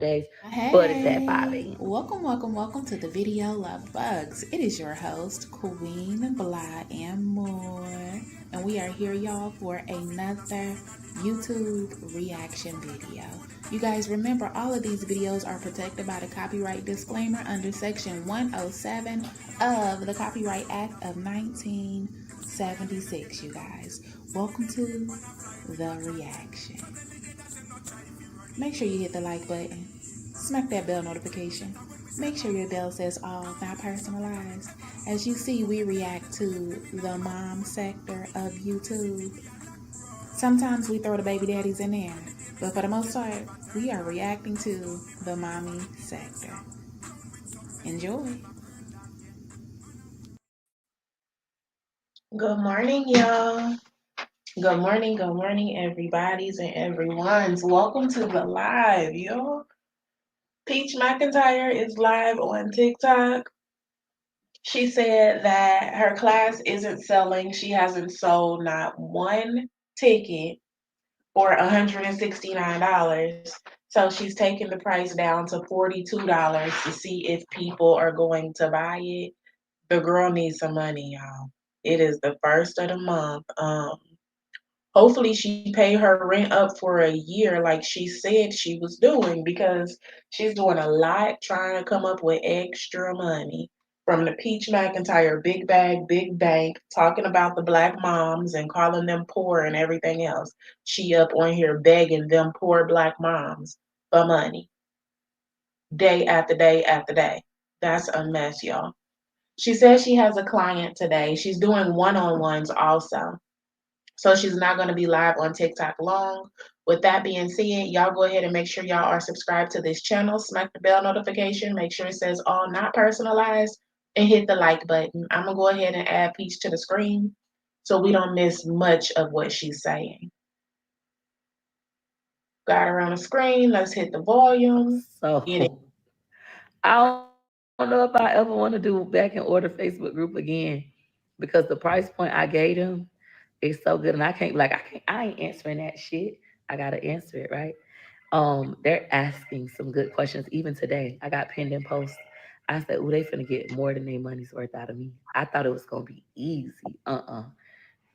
days, but it's at 5 Hey, a.m. welcome to the video Love Bugs. It is your host, Queen Blah and more. And we are here, y'all, for another YouTube reaction video. You guys remember all of these videos are protected by the copyright disclaimer under Section 107 of the Copyright Act of 1976, you guys. Welcome to the reaction. Make sure you hit the like button. Smack that bell notification. Make sure your bell says all, not personalized. As you see, we react to the mom sector of YouTube. Sometimes we throw the baby daddies in there, but for the most part, we are reacting to the mommy sector. Enjoy. Good morning, y'all. Good morning, everybody's and everyone's. Welcome to the live, y'all. Peach McIntyre is live on TikTok. She said that her class isn't selling. She hasn't sold not one ticket for $169. So she's taking the price down to $42 to see if people are going to buy it. The girl needs some money, y'all. It is the first of the month. Hopefully she paid her rent up for a year like she said she was doing because she's doing a lot trying to come up with extra money. From the Peach McIntyre big bag, big bank, talking about the black moms and calling them poor and everything else. She up on here begging them poor black moms for money day after day after day. That's a mess, y'all. She says she has a client today. She's doing one-on-ones also. So she's not going to be live on TikTok long. With that being said, y'all go ahead and make sure y'all are subscribed to this channel. Smack the bell notification. Make sure it says all not personalized and hit the like button. I'm going to go ahead and add Peach to the screen so we don't miss much of what she's saying. Got her on the screen. Let's hit the volume. Get it. So I don't know if I ever want to do back and order Facebook group again because the price point I gave them is so good, and I ain't answering that shit. I gotta answer it right. They're asking some good questions. Even today, I got pinned in posts. I said, "Ooh, they finna get more than their money's worth out of me." I thought it was gonna be easy.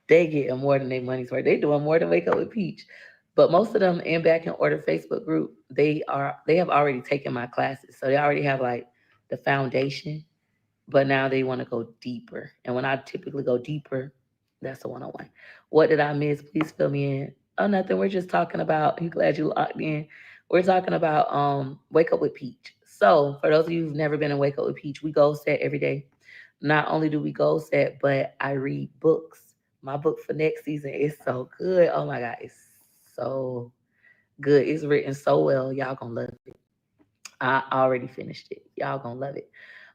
They getting more than their money's worth. They doing more than Wake Up with Peach. But most of them in Back in Order Facebook group, they have already taken my classes. So they already have like the foundation, but now they want to go deeper. And when I typically go deeper, that's a one-on-one. What did I miss? Please fill me in. Oh, nothing. We're just talking about, I'm glad you locked in. We're talking about Wake Up with Peach. So for those of you who've never been in Wake Up with Peach, we goal set every day. Not only do we goal set, but I read books. My book for next season is so good. Oh my God, it's so good. It's written so well. Y'all gonna love it. I already finished it. Y'all gonna love it.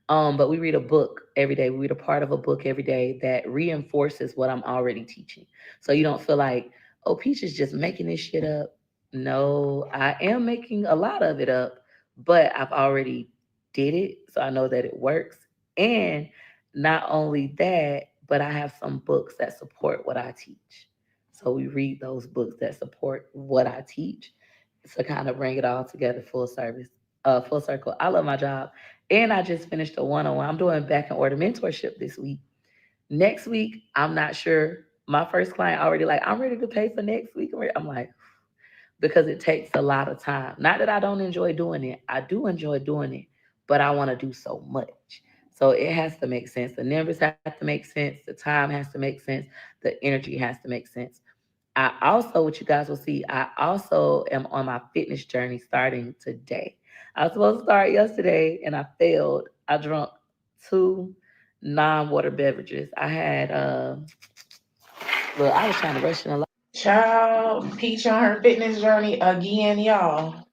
But we read a book every day. We read a part of a book every day that reinforces what I'm already teaching. So you don't feel like, oh, Peach is just making this shit up. No, I am making a lot of it up, but I've already did it, so I know that it works. And not only that, but I have some books that support what I teach. So we read those books that support what I teach to kind of bring it all together full circle. I love my job. And I just finished a one-on-one. I'm doing back and order mentorship this week. Next week, I'm not sure. My first client already like, I'm ready to pay for next week. I'm like, because it takes a lot of time. Not that I don't enjoy doing it. I do enjoy doing it, but I want to do so much. So it has to make sense. The numbers have to make sense. The time has to make sense. The energy has to make sense. I also, what you guys will see, I also am on my fitness journey starting today. I was supposed to start yesterday and I failed. I drank two non-water beverages. I had, look, I was trying to rush in a Child, Peach on her fitness journey again, y'all.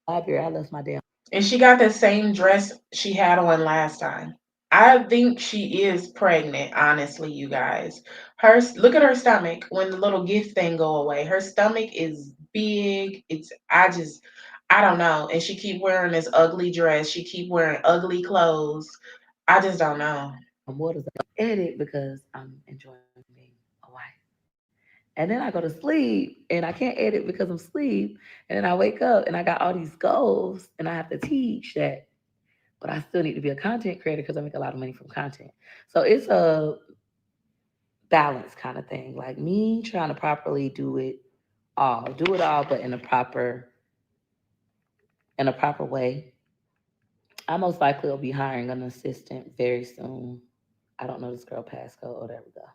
library. I left my damn. And she got the same dress she had on last time. I think she is pregnant, honestly, you guys. Look at her stomach when the little gift thing go away. Her stomach is big. I don't know. And she keep wearing this ugly dress. She keep wearing ugly clothes. I just don't know. Waters edit because I'm enjoying being a wife. And then I go to sleep and I can't edit because I'm asleep. And then I wake up and I got all these goals and I have to teach that. But I still need to be a content creator because I make a lot of money from content. So it's a balance kind of thing. Like me trying to properly do it all, but in a proper way. I most likely will be hiring an assistant very soon. I don't know this girl passcode. Oh, there we go.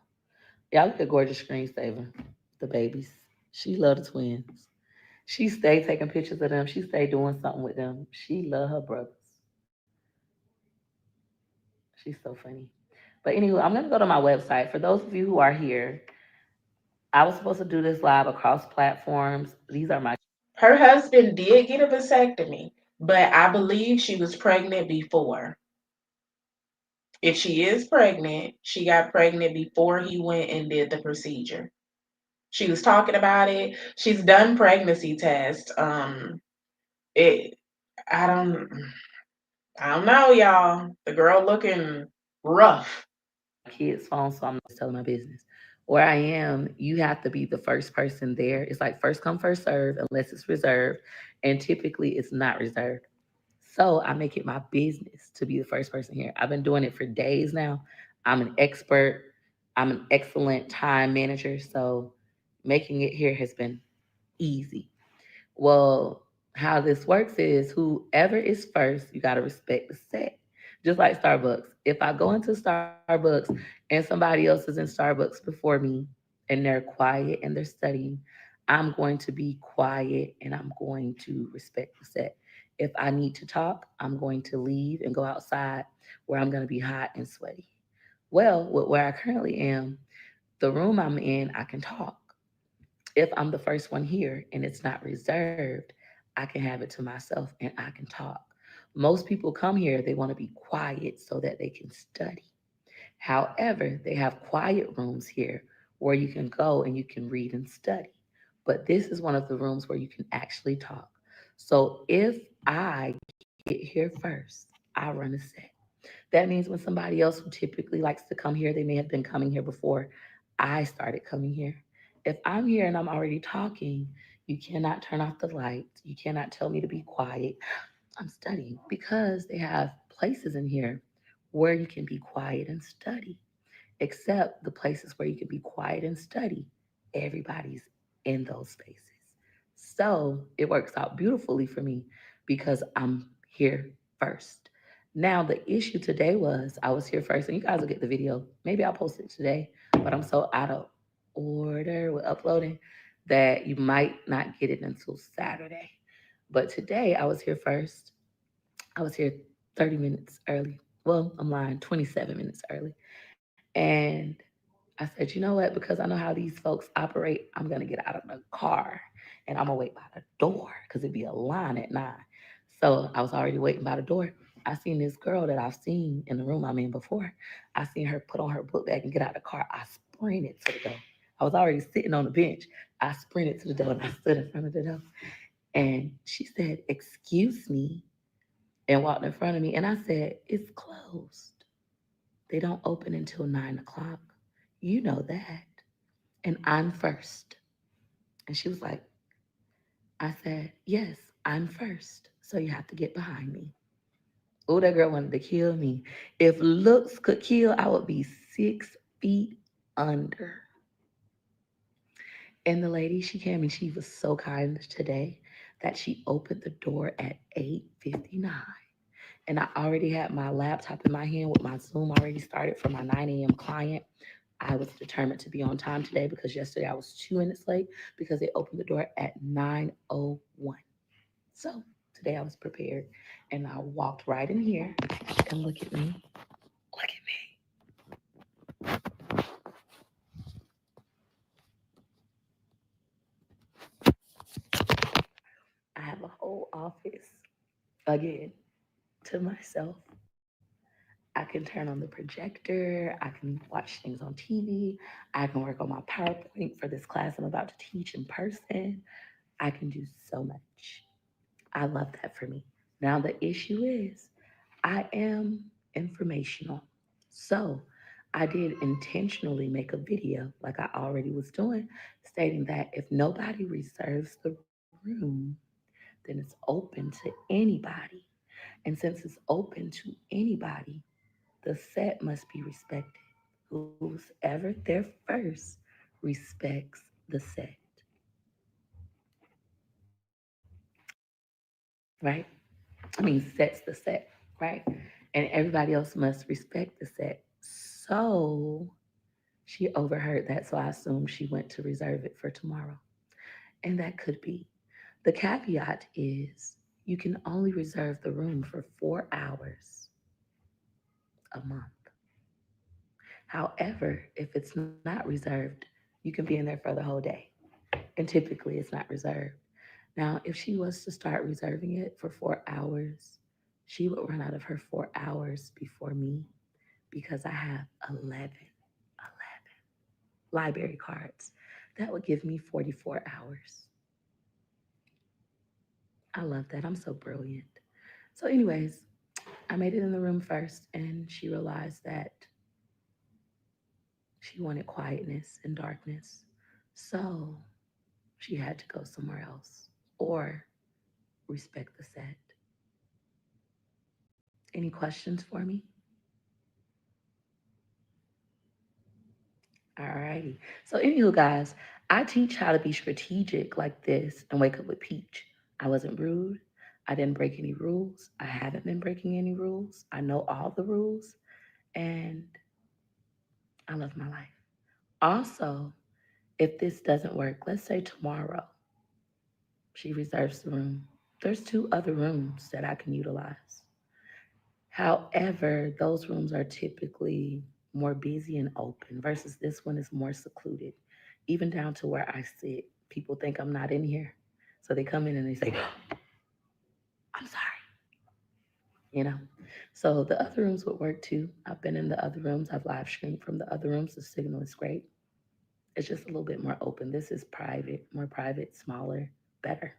Yeah, look at gorgeous screensaver. The babies. She love the twins. She stay taking pictures of them. She stay doing something with them. She love her brothers. She's so funny. But anywho, I'm gonna go to my website. For those of you who are here, I was supposed to do this live across platforms. These are my Her husband did get a vasectomy, but I believe she was pregnant before. If she is pregnant, she got pregnant before he went and did the procedure. She was talking about it. She's done pregnancy tests. It I don't know, y'all. The girl looking rough. kids' phone, so I'm not telling my business. Where I am, you have to be the first person there. It's like first come, first serve, unless it's reserved. And typically it's not reserved. So I make it my business to be the first person here. I've been doing it for days now. I'm an expert. I'm an excellent time manager. So making it here has been easy. Well, how this works is whoever is first, you got to respect the set. Just like Starbucks. If I go into Starbucks and somebody else is in Starbucks before me and they're quiet and they're studying, I'm going to be quiet and I'm going to respect the set. If I need to talk, I'm going to leave and go outside where I'm going to be hot and sweaty. Well, with where I currently am, the room I'm in, I can talk. If I'm the first one here and it's not reserved, I can have it to myself and I can talk. Most people come here, they want to be quiet so that they can study. However, they have quiet rooms here where you can go and you can read and study. But this is one of the rooms where you can actually talk. So if I get here first, I run a set. That means when somebody else who typically likes to come here, they may have been coming here before I started coming here. If I'm here and I'm already talking, you cannot turn off the lights. You cannot tell me to be quiet. I'm studying because they have places in here where you can be quiet and study, except the places where you can be quiet and study. Everybody's in those spaces. So it works out beautifully for me because I'm here first. Now, the issue today was I was here first, and you guys will get the video. Maybe I'll post it today, but I'm so out of order with uploading that you might not get it until Saturday. But today I was here first. I was here 30 minutes early. Well, I'm lying, 27 minutes early. And I said, you know what? Because I know how these folks operate, I'm going to get out of the car and I'm going to wait by the door because it'd be a line at 9. So I was already waiting by the door. I seen this girl that I've seen in the room I'm in before. I seen her put on her book bag and get out of the car. I sprinted to the door. I was already sitting on the bench. I sprinted to the door and I stood in front of the door. And she said, excuse me, and walked in front of me. And I said, it's closed. They don't open until 9 o'clock. You know that. And I'm first. And she was like, I said, yes, I'm first. So you have to get behind me. Oh, that girl wanted to kill me. If looks could kill, I would be 6 feet under. And the lady, she came and she was so kind today that she opened the door at 8:59. And I already had my laptop in my hand with my Zoom already started for my 9 a.m. client. I was determined to be on time today because yesterday I was 2 minutes late because they opened the door at 9:01. So today I was prepared and I walked right in here and look at me. Look at me. I have a whole office again to myself. I can turn on the projector. I can watch things on TV. I can work on my PowerPoint for this class I'm about to teach in person. I can do so much. I love that for me. Now, the issue is I am informational. So I did intentionally make a video, like I already was doing, stating that if nobody reserves the room, then it's open to anybody. And since it's open to anybody, the set must be respected. Whoever there first respects the set, right? I mean, sets the set, right? And everybody else must respect the set. So she overheard that, so I assumed she went to reserve it for tomorrow. And that could be. The caveat is you can only reserve the room for 4 hours a month. However, if it's not reserved, you can be in there for the whole day. And typically it's not reserved. Now, if she was to start reserving it for 4 hours, she would run out of her 4 hours before me because I have 11 library cards. That would give me 44 hours. I love that. I'm so brilliant. So, anyways, I made it in the room first, and she realized that she wanted quietness and darkness. So, she had to go somewhere else or respect the set. Any questions for me? Alrighty. So, anywho, guys, I teach how to be strategic like this and wake up with Peach. I wasn't rude. I didn't break any rules. I haven't been breaking any rules. I know all the rules, and I love my life. Also, if this doesn't work, let's say tomorrow she reserves the room. There's two other rooms that I can utilize. However, those rooms are typically more busy and open versus this one is more secluded. Even down to where I sit, people think I'm not in here. So they come in and they say, I'm sorry, you know? So the other rooms would work too. I've been in the other rooms, I've live streamed from the other rooms. The signal is great. It's just a little bit more open. This is private, more private, smaller, better.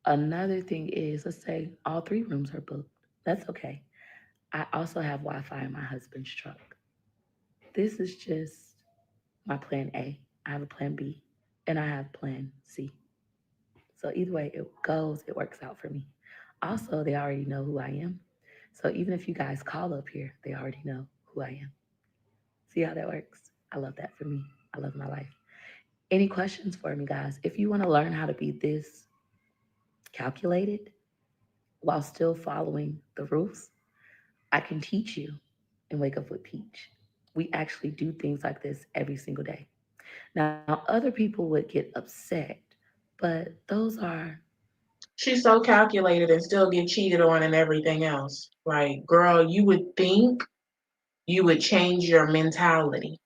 Another thing is, let's say all three rooms are booked. That's okay. I also have Wi Fi in my husband's truck. This is just my plan A. I have a plan B and I have plan C. So either way it goes, it works out for me. Also, they already know who I am. So even if you guys call up here, they already know who I am. See how that works? I love that for me. I love my life. Any questions for me, guys? If you want to learn how to be this calculated while still following the rules, I can teach you and wake up with Peach. We actually do things like this every single day. Now, other people would get upset, but those are, She's so calculated and still get cheated on and everything else. Like, girl, you would think you would change your mentality.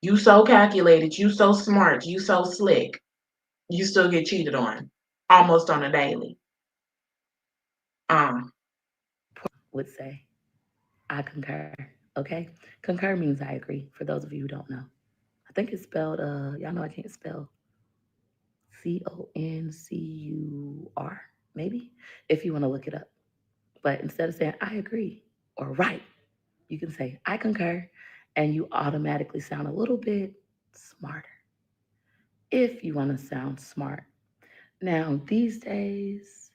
You so calculated, you so smart, you so slick, you still get cheated on almost on a daily. would say, I concur. Okay? Concur means I agree, for those of you who don't know. I think it's spelled, y'all know I can't spell Concur, maybe, if you want to look it up. But instead of saying I agree or right, you can say I concur, and you automatically sound a little bit smarter if you want to sound smart. Now, these days,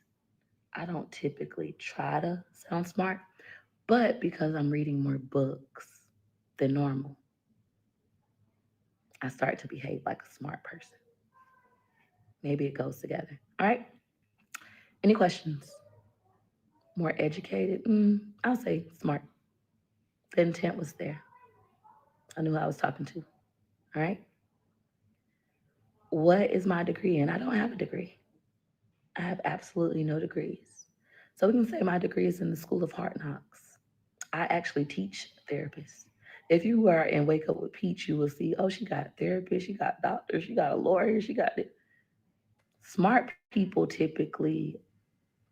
I don't typically try to sound smart, but because I'm reading more books than normal, I start to behave like a smart person. Maybe it goes together. All right. Any questions? More educated? I'll say smart. The intent was there. I knew who I was talking to. All right. What is my degree in? I don't have a degree. I have absolutely no degrees. So we can say my degree is in the School of Hard Knocks. I actually teach therapists. If you are in Wake Up with Peach, you will see, oh, she got a therapist, she got a doctor, she got a lawyer, she got it. Smart people typically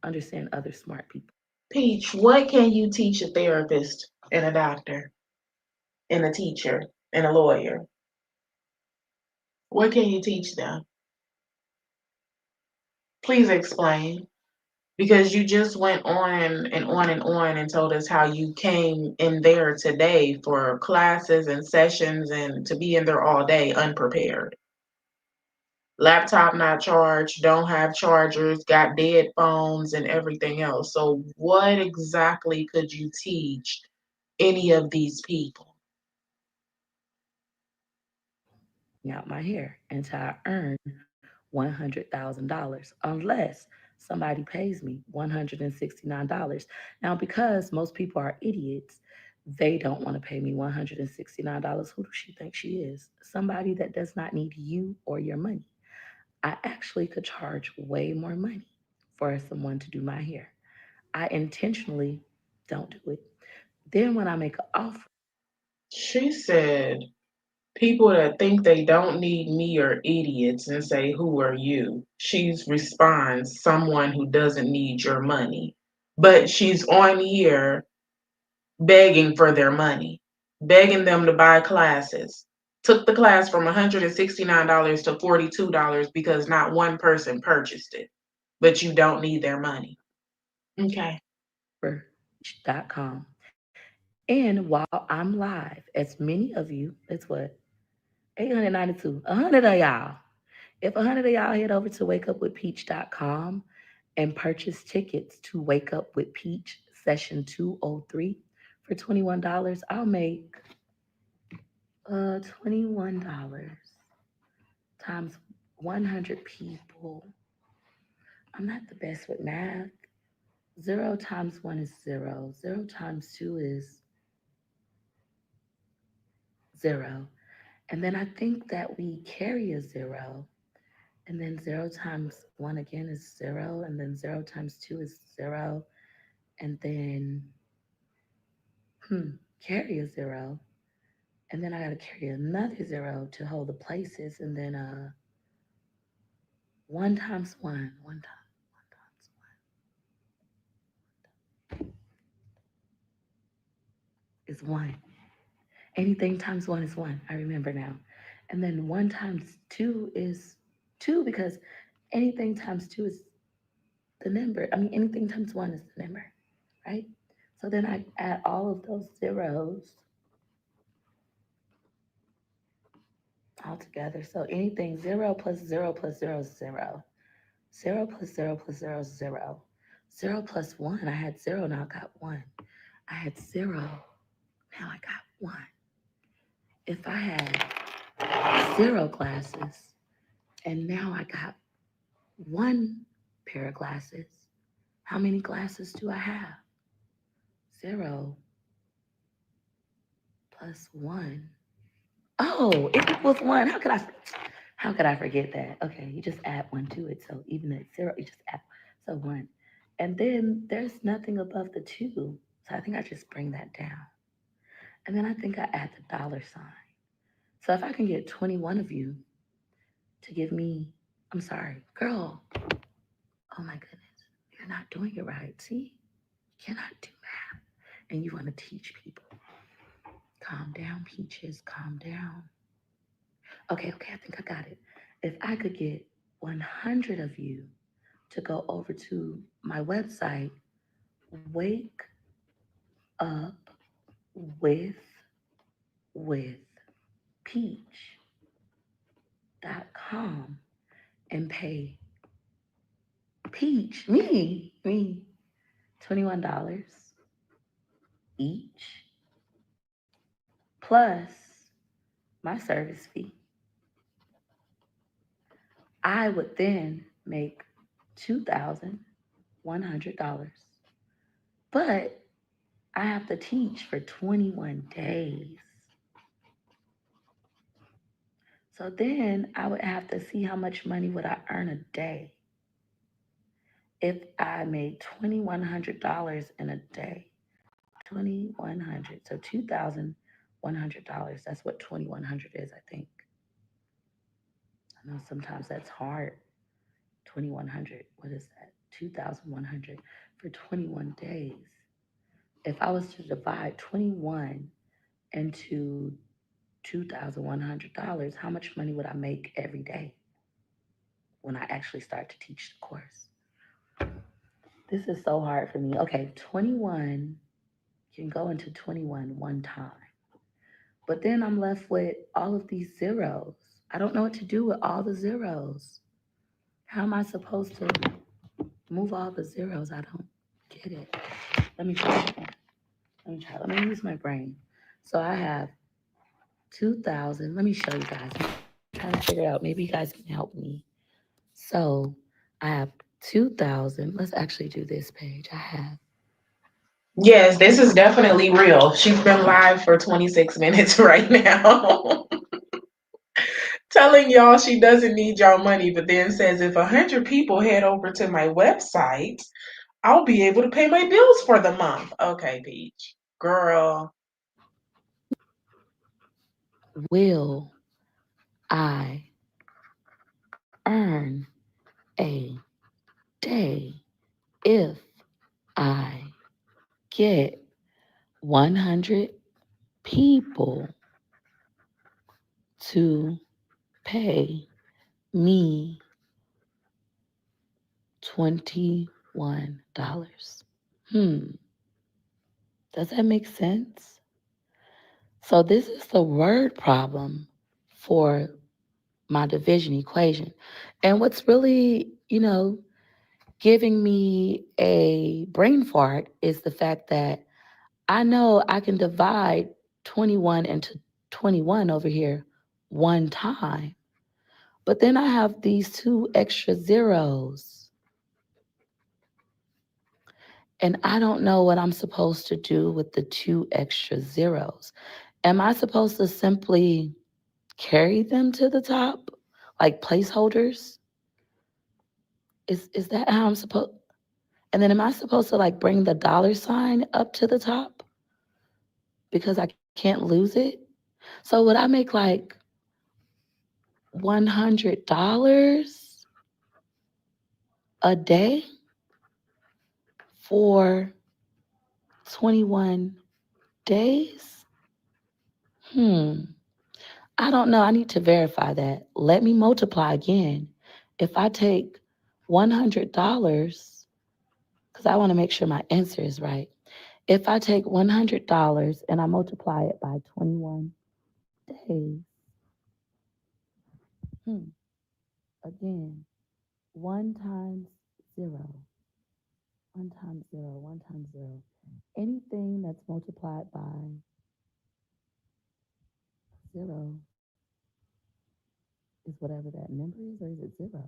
understand other smart people. Peach, what can you teach a therapist and a doctor and a teacher and a lawyer? What can you teach them? Please explain. Because you just went on and on and on and told us how you came in there today for classes and sessions and to be in there all day unprepared. Laptop not charged, don't have chargers, got dead phones and everything else. So, what exactly could you teach any of these people? Out my hair until I earn $100,000, unless somebody pays me $169. Now, because most people are idiots, they don't want to pay me $169. Who does she think she is? Somebody that does not need you or your money. I actually could charge way more money for someone to do my hair. I intentionally don't do it. Then when I make an offer, She said, people that think they don't need me are idiots and say, who are you? She responds, someone who doesn't need your money. But she's on here begging for their money, begging them to buy classes. Took the class from $169 to $42 because not one person purchased it, but you don't need their money. Okay. Reciprocity.com. And while I'm live, as many of you, it's what? 892, 100 of y'all. If 100 of y'all head over to wakeupwithpeach.com and purchase tickets to Wake Up with Peach session 203 for $21, I'll make $21 times 100 people. I'm not the best with math. Zero times one is zero. Zero times two is zero. And then I think that we carry a zero. And then zero times one again is zero. And then zero times two is zero. And then, carry a zero. And then I got to carry another zero to hold the places. And then one times one times one is one. Anything times one is one. I remember now. And then one times two is two because anything times two is the number. I mean, anything times one is the number, right? So then I add all of those zeros all together. So anything zero plus zero plus zero is zero. Zero plus zero plus zero is zero. Zero plus one, I had zero, now I got one. I had zero, now I got one. If I had zero glasses and now I got one pair of glasses, how many glasses do I have? Zero plus one. Oh, it equals one. How could I forget that? Okay, you just add one to it. So even at zero, you just add so one. And then there's nothing above the two. So I think I just bring that down. And then I think I add the dollar sign. So if I can get 21 of you to give me, I'm sorry, girl, oh my goodness, you're not doing it right. See, you cannot do math. And you want to teach people. Calm down, Peaches, calm down. Okay, I think I got it. If I could get 100 of you to go over to my website, wake up with with peach.com and pay Peach, me, $21 each plus my service fee, I would then make $2,100. But I have to teach for 21 days. So then I would have to see how much money would I earn a day if I made $2,100 in a day. 2,100. So $2,100. That's what 2,100 is, I think. I know sometimes that's hard. 2,100. What is that? 2,100 for 21 days. If I was to divide 21 into $2,100, how much money would I make every day when I actually start to teach the course? This is so hard for me. Okay, 21 can go into 21 one time. But then I'm left with all of these zeros. I don't know what to do with all the zeros. How am I supposed to move all the zeros? I don't get it. Let me try again. Let me try. Let me use my brain. So I have 2,000. Let me show you guys. I'm trying to figure it out. Maybe you guys can help me. So I have 2,000. Let's actually do this page. I have Yes, this is definitely real. She's been live for 26 minutes right now. Telling y'all she doesn't need y'all money, but then says if 100 people head over to my website, I'll be able to pay my bills for the month. Okay, Peach. Girl. will I earn a day if I get 100 people to pay me $21. Hmm, does that make sense? So this is the word problem for my division equation. And what's really, giving me a brain fart is the fact that I know I can divide 21 into 21 over here one time. But then I have these two extra zeros. And I don't know what I'm supposed to do with the two extra zeros. Am I supposed to simply carry them to the top like placeholders? Is that how I'm supposed? And then am I supposed to like bring the dollar sign up to the top because I can't lose it? So would I make like $100 a day for 21 days? Hmm. I don't know. I need to verify that. Let me multiply again. If I take $100, because I want to make sure my answer is right. If I take $100 and I multiply it by 21 days, hmm, again, 1 times 0, 1 times 0, 1 times 0. Anything that's multiplied by 0 is whatever that number is, or is it 0?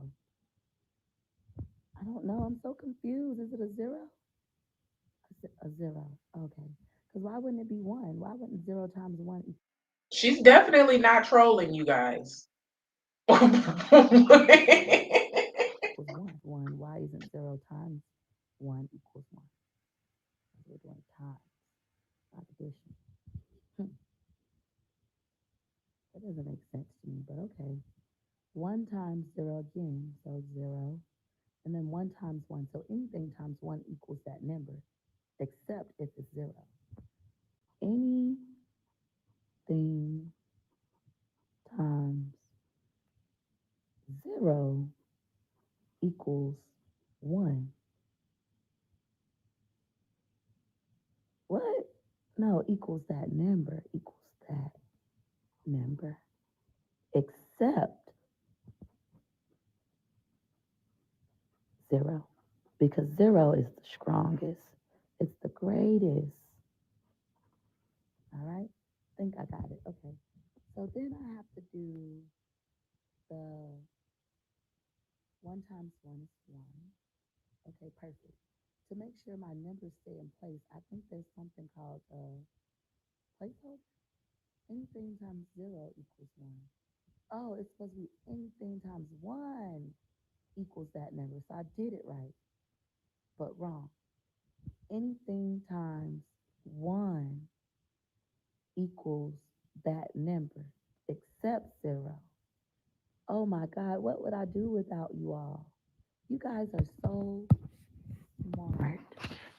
I don't know. I'm so confused. Is it a 0? A 0. Okay. Because why wouldn't it be 1? Why wouldn't 0 times 1 She's definitely not trolling you guys. equals 1? 1. Why isn't 0 times 1 equals 1? We're doing times, not addition. Hmm. That doesn't make sense to me, but okay. 1 times 0 again, so 0. And then 1 times 1. So anything times 1 equals that number, except if it's 0. Anything times 0 equals 1. What? No, equals that number, equals that number, except 0. Because 0 is the strongest, it's the greatest. All right? I think I got it. Okay. So then I have to do the 1 times 1 is 1. Okay, perfect. To make sure my numbers stay in place, I think there's something called a placeholder. Anything times 0 equals 1. Oh, it's supposed to be anything times 1 equals that number. So I did it right, but wrong. Anything times 1 equals that number, except 0. Oh my God, what would I do without you all? You guys are so smart.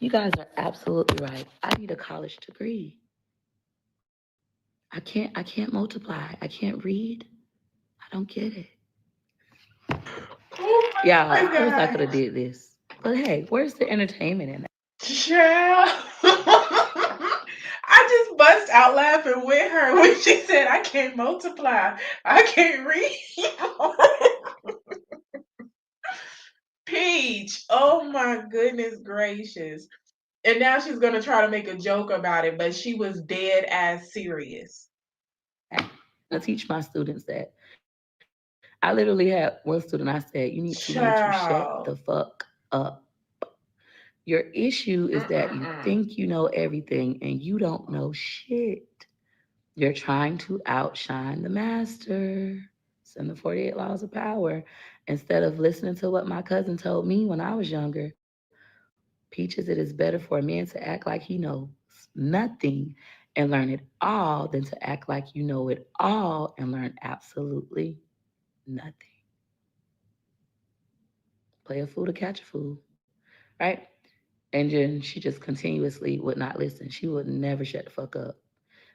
You guys are absolutely right. I need a college degree. I can't multiply. I can't read. I don't get it. Oh Yeah, my I wish I God. could have did this. But hey, where's the entertainment in that? Child. I just bust out laughing with her when she said, I can't multiply. I can't read. Peach. Oh my goodness gracious. And now she's going to try to make a joke about it, but she was dead ass serious. I teach my students that. I literally had one student, I said, you need to learn to shut the Child. fuck up. Your issue is that you Mm-mm-mm. think you know everything and you don't know shit. You're trying to outshine the master. It's in the 48 laws of power. Instead of listening to what my cousin told me when I was younger, Peaches, it is better for a man to act like he knows nothing and learn it all than to act like you know it all and learn absolutely nothing. Play a fool to catch a fool, right? And then she just continuously would not listen. She would never shut the fuck up.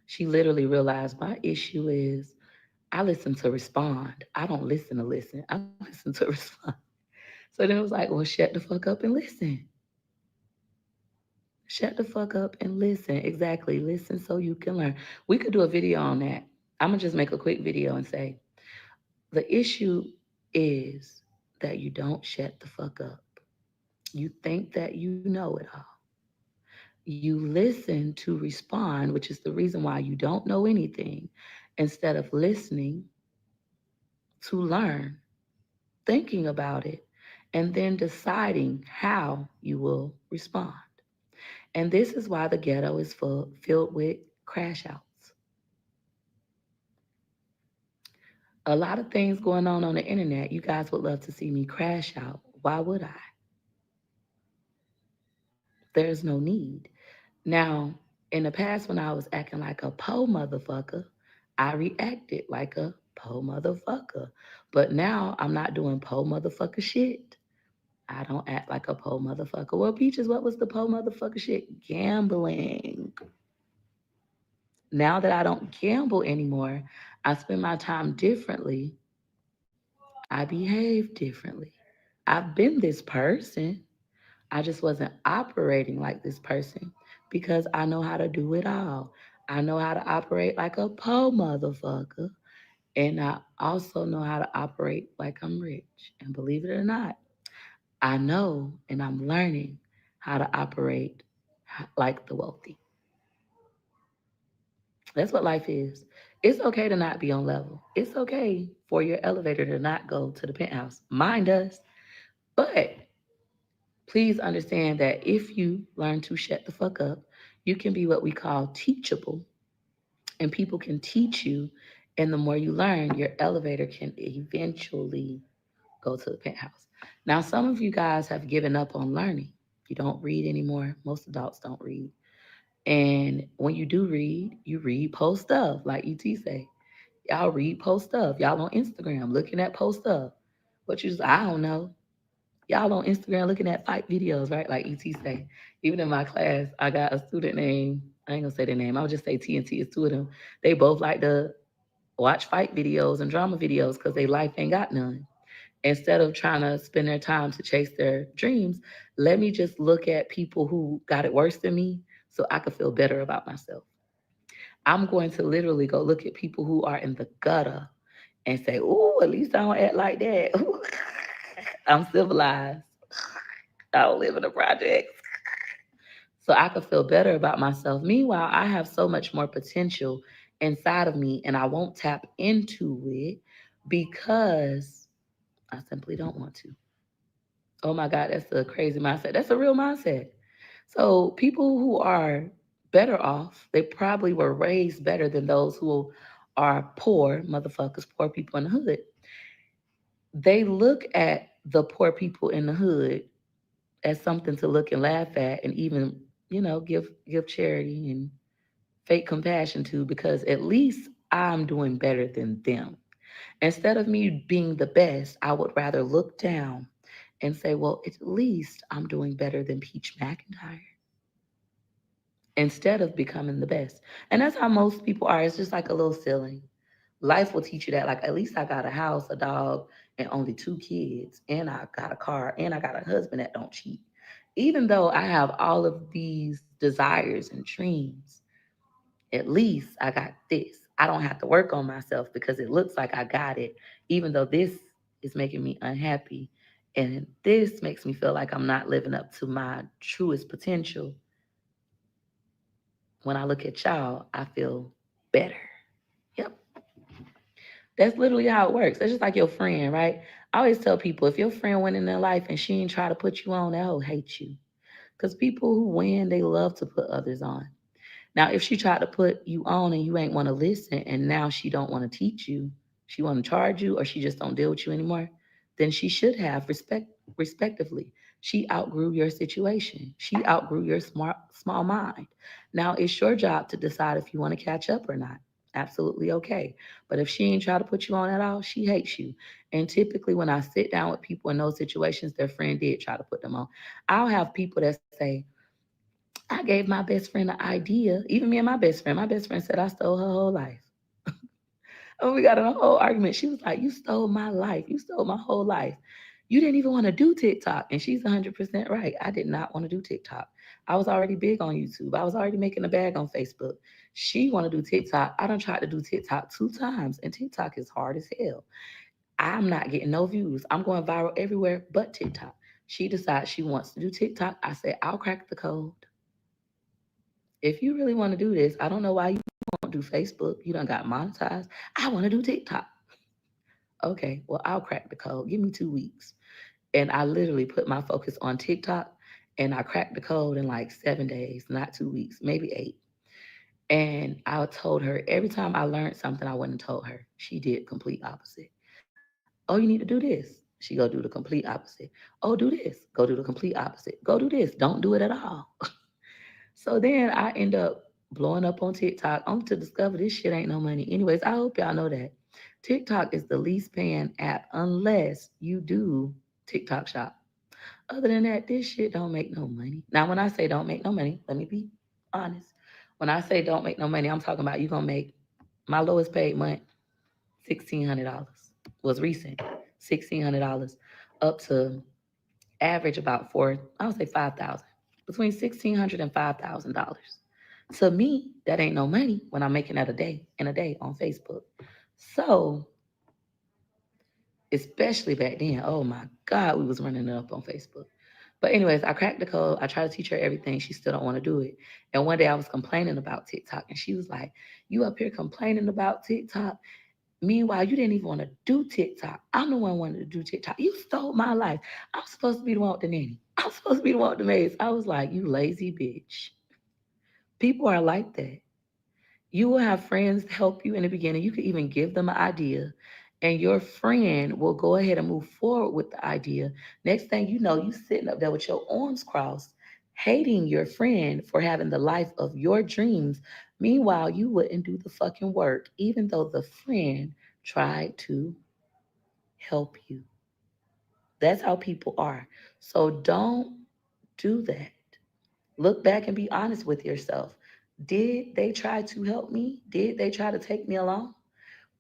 She literally realized my issue is I listen to respond. I don't listen to listen. I listen to respond. So then it was like, well, shut the fuck up and listen. Shut the fuck up and listen. Exactly. Listen so you can learn. We could do a video on that. I'm going to just make a quick video and say the issue is that you don't shut the fuck up. You think that you know it all. You listen to respond, which is the reason why you don't know anything, instead of listening to learn, thinking about it, and then deciding how you will respond. And this is why the ghetto is filled with crash outs. A lot of things going on the internet. You guys would love to see me crash out. Why would I? There's no need. Now, in the past, when I was acting like a po motherfucker, I reacted like a po motherfucker. But now I'm not doing po motherfucker shit. I don't act like a po motherfucker. Well, Peaches, what was the po motherfucker shit? Gambling. Now that I don't gamble anymore, I spend my time differently. I behave differently. I've been this person. I just wasn't operating like this person because I know how to do it all. I know how to operate like a po motherfucker. And I also know how to operate like I'm rich. And believe it or not, I know and I'm learning how to operate like the wealthy. That's what life is. It's okay to not be on level. It's okay for your elevator to not go to the penthouse. Mine does. But please understand that if you learn to shut the fuck up, you can be what we call teachable, and people can teach you. And the more you learn, your elevator can eventually go to the penthouse. Now, some of you guys have given up on learning. You don't read anymore. Most adults don't read. And when you do read, you read post stuff, like ET say. Y'all read post stuff. Y'all on Instagram looking at post stuff. What you just, I don't know. Y'all on Instagram looking at fight videos, right? Like ET say. Even in my class, I got a student named, I ain't gonna say their name, I'll just say TNT. It's two of them. They both like to watch fight videos and drama videos because their life ain't got none. Instead of trying to spend their time to chase their dreams, let me just look at people who got it worse than me so I could feel better about myself. I'm going to literally go look at people who are in the gutter and say, "Ooh, at least I don't act like that. Ooh, I'm civilized. I don't live in a project." So I could feel better about myself. Meanwhile, I have so much more potential inside of me, and I won't tap into it because I simply don't want to. Oh my God, that's a crazy mindset. That's a real mindset. So people who are better off, they probably were raised better than those who are poor motherfuckers, poor people in the hood. They look at the poor people in the hood as something to look and laugh at and even, give charity and fake compassion to because at least I'm doing better than them. Instead of me being the best, I would rather look down and say, well, at least I'm doing better than Peach McIntyre instead of becoming the best. And that's how most people are. It's just like a little ceiling. Life will teach you that, like, at least I got a house, a dog, and only 2 kids, and I got a car, and I got a husband that don't cheat. Even though I have all of these desires and dreams, at least I got this. I don't have to work on myself because it looks like I got it, even though this is making me unhappy. And this makes me feel like I'm not living up to my truest potential. When I look at y'all, I feel better. Yep. That's literally how it works. That's just like your friend, right? I always tell people if your friend went in their life and she ain't try to put you on, that hoe hate you. Because people who win, they love to put others on. Now, if she tried to put you on and you ain't want to listen, and now she don't want to teach you, she want to charge you, or she just don't deal with you anymore, then she should have respectively. She outgrew your situation. She outgrew your small mind. Now it's your job to decide if you want to catch up or not. Absolutely okay. But if she ain't try to put you on at all, she hates you. And typically when I sit down with people in those situations, their friend did try to put them on. I'll have people that say, I gave my best friend an idea. Even me and my best friend said I stole her whole life. And we got in a whole argument. She was like, you stole my life. You stole my whole life. You didn't even want to do TikTok. And she's 100% right. I did not want to do TikTok. I was already big on YouTube. I was already making a bag on Facebook. She want to do TikTok. I done tried to do TikTok 2 times, and TikTok is hard as hell. I'm not getting no views. I'm going viral everywhere but TikTok. She decides she wants to do TikTok. I said, I'll crack the code. If you really want to do this, I don't know why you won't do Facebook. You done got monetized. I want to do TikTok. Okay, well, I'll crack the code. Give me 2 weeks. And I literally put my focus on TikTok and I cracked the code in like 7 days, not 2 weeks, maybe 8. And I told her every time I learned something I wouldn't have told her. She did complete opposite. Oh, you need to do this. She go do the complete opposite. Oh, do this. Go do the complete opposite. Go do this. Don't do it at all. So then I end up blowing up on TikTok only to discover this shit ain't no money. Anyways, I hope y'all know that. TikTok is the least paying app unless you do TikTok shop. Other than that, this shit don't make no money. Now, when I say don't make no money, let me be honest. When I say don't make no money, I'm talking about you gonna make my lowest paid month $1,600 was recent. $1,600 up to average about four, I would say 5,000. Between $1,600 and $5,000. To me, that ain't no money when I'm making that a day in a day on Facebook. So, especially back then, oh my God, we was running it up on Facebook. But anyways, I cracked the code. I tried to teach her everything. She still don't want to do it. And one day I was complaining about TikTok, and she was like, "You up here complaining about TikTok? Meanwhile, you didn't even want to do TikTok. I'm the one wanted to do TikTok. You stole my life. I'm supposed to be the one with the nanny. I'm supposed to be the one with the maids." I was like, "You lazy bitch." People are like that. You will have friends help you in the beginning. You could even give them an idea, and your friend will go ahead and move forward with the idea. Next thing you know, you sitting up there with your arms crossed, hating your friend for having the life of your dreams. Meanwhile, you wouldn't do the fucking work, even though the friend tried to help you. That's how people are. So don't do that. Look back and be honest with yourself. Did they try to help me? Did they try to take me along?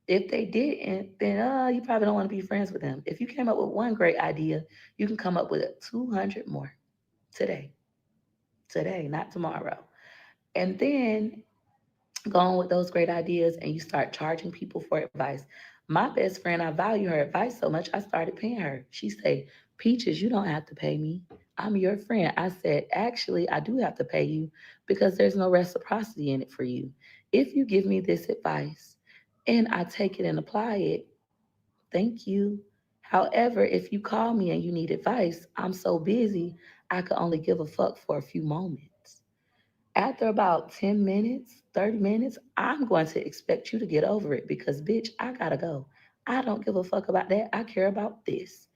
If they didn't, then you probably don't want to be friends with them. If you came up with one great idea, you can come up with 200 more today. Today, not tomorrow. And then go on with those great ideas and you start charging people for advice. My best friend, I value her advice so much, I started paying her. She said, "Peaches, you don't have to pay me. I'm your friend." I said, "Actually, I do have to pay you because there's no reciprocity in it for you. If you give me this advice and I take it and apply it, thank you. However, if you call me and you need advice, I'm so busy, I could only give a fuck for a few moments. After about 10 minutes, 30 minutes, I'm going to expect you to get over it because, bitch, I gotta go. I don't give a fuck about that. I care about this.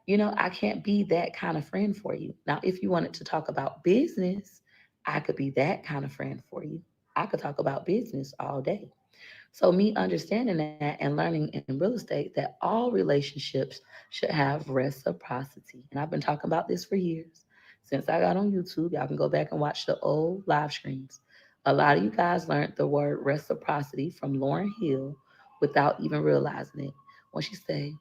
I can't be that kind of friend for you. Now, if you wanted to talk about business, I could be that kind of friend for you. I could talk about business all day. So, me understanding that and learning in real estate that all relationships should have reciprocity. And I've been talking about this for years. Since I got on YouTube, y'all can go back and watch the old live streams. A lot of you guys learned the word reciprocity from Lauren Hill without even realizing it. When she say,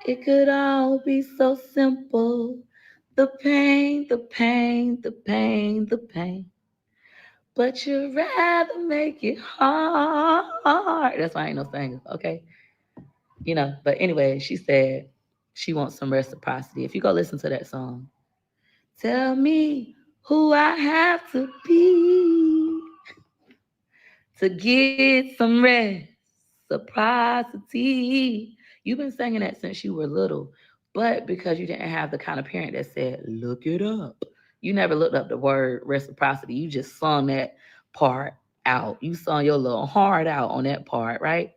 It could all be so simple. The pain, the pain, the pain, the pain. But you'd rather make it hard. That's why I ain't no singer, okay? But anyway, she said she wants some reciprocity. If you go listen to that song, tell me who I have to be to get some reciprocity. You've been singing that since you were little, but because you didn't have the kind of parent that said, look it up, you never looked up the word reciprocity. You just sung that part out. You sung your little heart out on that part, right?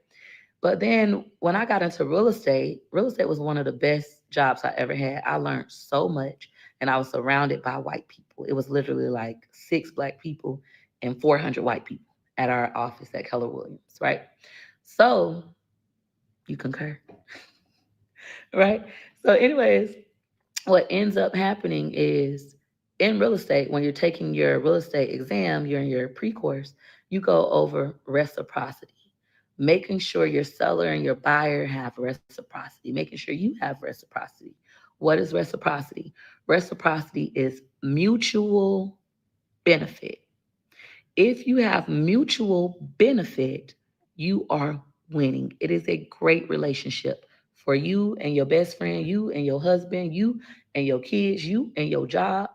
But then when I got into real estate was one of the best jobs I ever had. I learned so much and I was surrounded by white people. It was literally like six black people and 400 white people at our office at Keller Williams, right? So you concur, right? So, anyways, what ends up happening is in real estate, when you're taking your real estate exam, you're in your pre course, you go over reciprocity, making sure your seller and your buyer have reciprocity, making sure you have reciprocity. What is reciprocity? Reciprocity is mutual benefit. If you have mutual benefit, you are winning. It is a great relationship for you and your best friend, you and your husband, you and your kids, you and your job.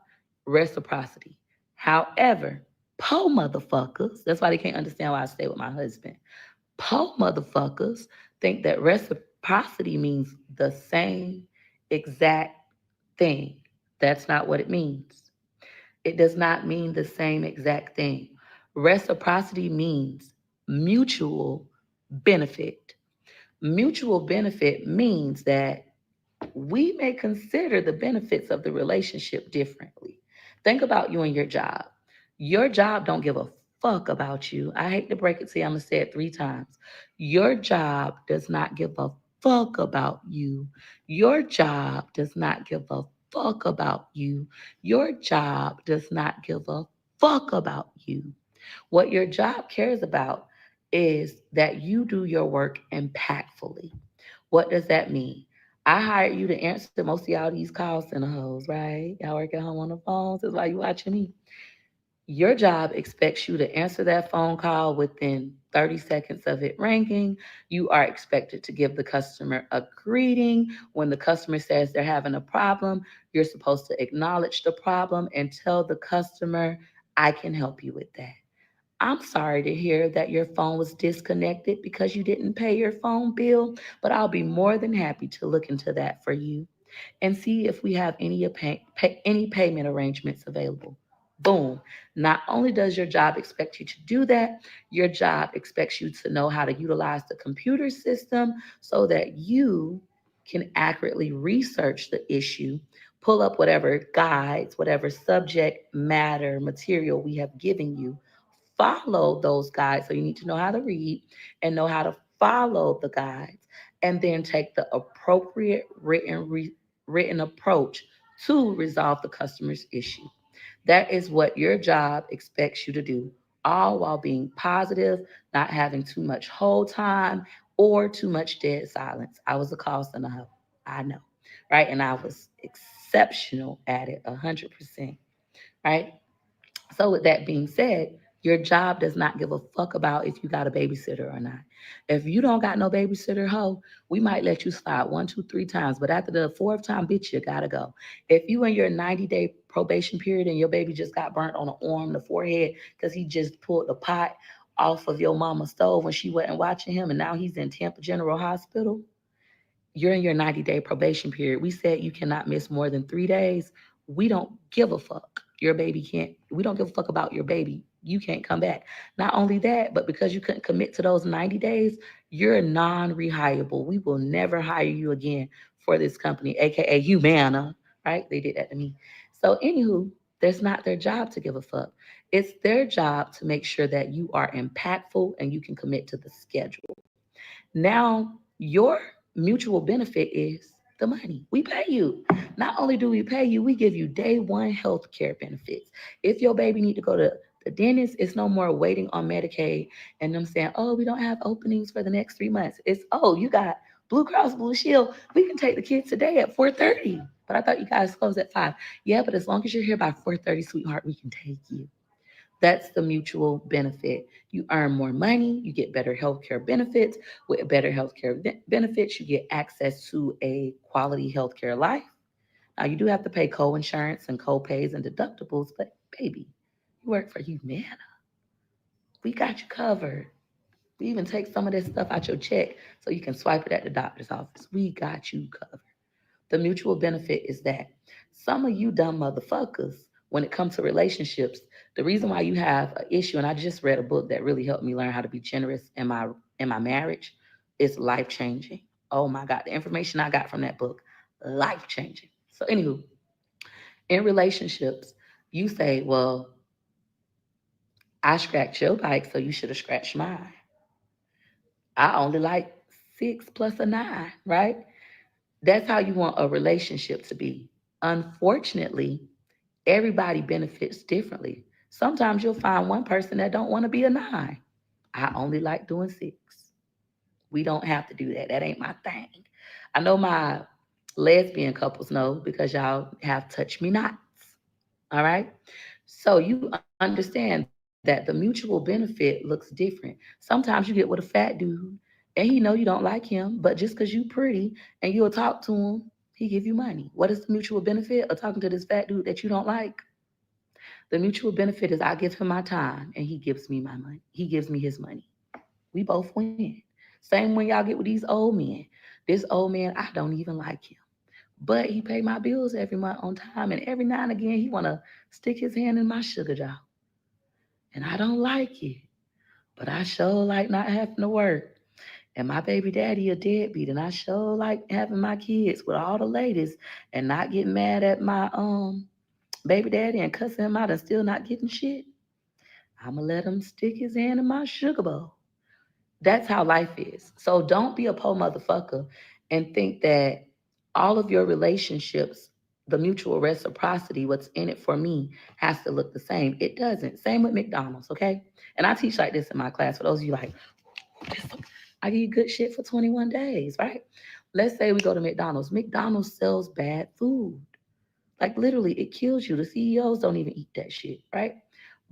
Reciprocity. However, po motherfuckers, that's why they can't understand why I stay with my husband. Po motherfuckers think that reciprocity means the same exact thing. That's not what it means. It does not mean the same exact thing. Reciprocity means mutual benefit. Mutual benefit means that we may consider the benefits of the relationship differently. Think about you and your job. Your job don't give a fuck about you. I hate to break it to you. I'm gonna say it 3 times. Your job does not give a fuck about you. Your job does not give a fuck about you. Your job does not give a fuck about you. What your job cares about is that you do your work impactfully. What does that mean? I hired you to answer most of y'all these call center hoes, right? Y'all work at home on the phones. That's why you watching me. Your job expects you to answer that phone call within 30 seconds of it ringing. You are expected to give the customer a greeting. When the customer says they're having a problem, you're supposed to acknowledge the problem and tell the customer, I can help you with that. I'm sorry to hear that your phone was disconnected because you didn't pay your phone bill, but I'll be more than happy to look into that for you and see if we have any payment arrangements available. Boom. Not only does your job expect you to do that, your job expects you to know how to utilize the computer system so that you can accurately research the issue, pull up whatever guides, whatever subject matter material we have given you, follow those guides. So you need to know how to read and know how to follow the guides, and then take the appropriate written approach to resolve the customer's issue. That is what your job expects you to do, all while being positive, not having too much hold time or too much dead silence. I was a call center hoe. I know, right? And I was exceptional at it, 100%, right? So, with that being said, your job does not give a fuck about if you got a babysitter or not. If you don't got no babysitter, hoe, we might let you slide 1, 2, 3 times, but after the fourth time, bitch, you gotta go. If you in your 90-day probation period and your baby just got burnt on the arm, the forehead, because he just pulled the pot off of your mama's stove when she wasn't watching him, and now he's in Tampa General Hospital, you're in your 90-day probation period. We said you cannot miss more than 3 days. We don't give a fuck. Your baby can't, we don't give a fuck about your baby. You can't come back. Not only that, but because you couldn't commit to those 90 days, you're non rehireable. We will never hire you again for this company, AKA Humana, right? They did that to me. So, anywho, that's not their job to give a fuck. It's their job to make sure that you are impactful and you can commit to the schedule. Now, your mutual benefit is the money. We pay you. Not only do we pay you, we give you day one health care benefits. If your baby need to go to the dentist, it's no more waiting on Medicaid and them saying, oh, we don't have openings for the next 3 months. It's, oh, you got Blue Cross Blue Shield, we can take the kids today at 4:30. But I thought you guys closed at 5. Yeah, but as long as you're here by 4:30, sweetheart, we can take you. That's the mutual benefit. You earn more money, you get better healthcare benefits. With better healthcare benefits, you get access to a quality healthcare life. Now, you do have to pay co-insurance and co-pays and deductibles, but baby, you work for Humana. We got you covered. We even take some of this stuff out your check so you can swipe it at the doctor's office. We got you covered. The mutual benefit is that some of you dumb motherfuckers, when it comes to relationships, the reason why you have an issue, and I just read a book that really helped me learn how to be generous in my marriage, is life changing. Oh my God, the information I got from that book, life changing. So, anywho, in relationships, you say, well, I scratched your bike, so you should have scratched mine. I only like 6 plus a 9, right? That's how you want a relationship to be. Unfortunately, everybody benefits differently. Sometimes you'll find one person that don't want to be a 9. I only like doing 6. We don't have to do that. That ain't my thing. I know my lesbian couples know because y'all have touched me nots. All right. So you understand that the mutual benefit looks different. Sometimes you get with a fat dude and he know you don't like him, but just because you pretty and you'll talk to him, he give you money. What is the mutual benefit of talking to this fat dude that you don't like? The mutual benefit is I give him my time and he gives me my money. He gives me his money. We both win. Same when y'all get with these old men. This old man, I don't even like him. But he pay my bills every month on time, and every now and again he wanna stick his hand in my sugar jar, and I don't like it. But I sure like not having to work. And my baby daddy a deadbeat, and I sure like having my kids with all the ladies and not getting mad at my baby daddy and cussing him out and still not getting shit. I'ma let him stick his hand in my sugar bowl. That's how life is. So don't be a poor motherfucker and think that all of your relationships, the mutual reciprocity, what's in it for me, has to look the same. It doesn't. Same with McDonald's, okay? And I teach like this in my class. For those of you like, I give you good shit for 21 days, right? Let's say we go to McDonald's. McDonald's sells bad food. Like literally, it kills you. The CEOs don't even eat that shit, right?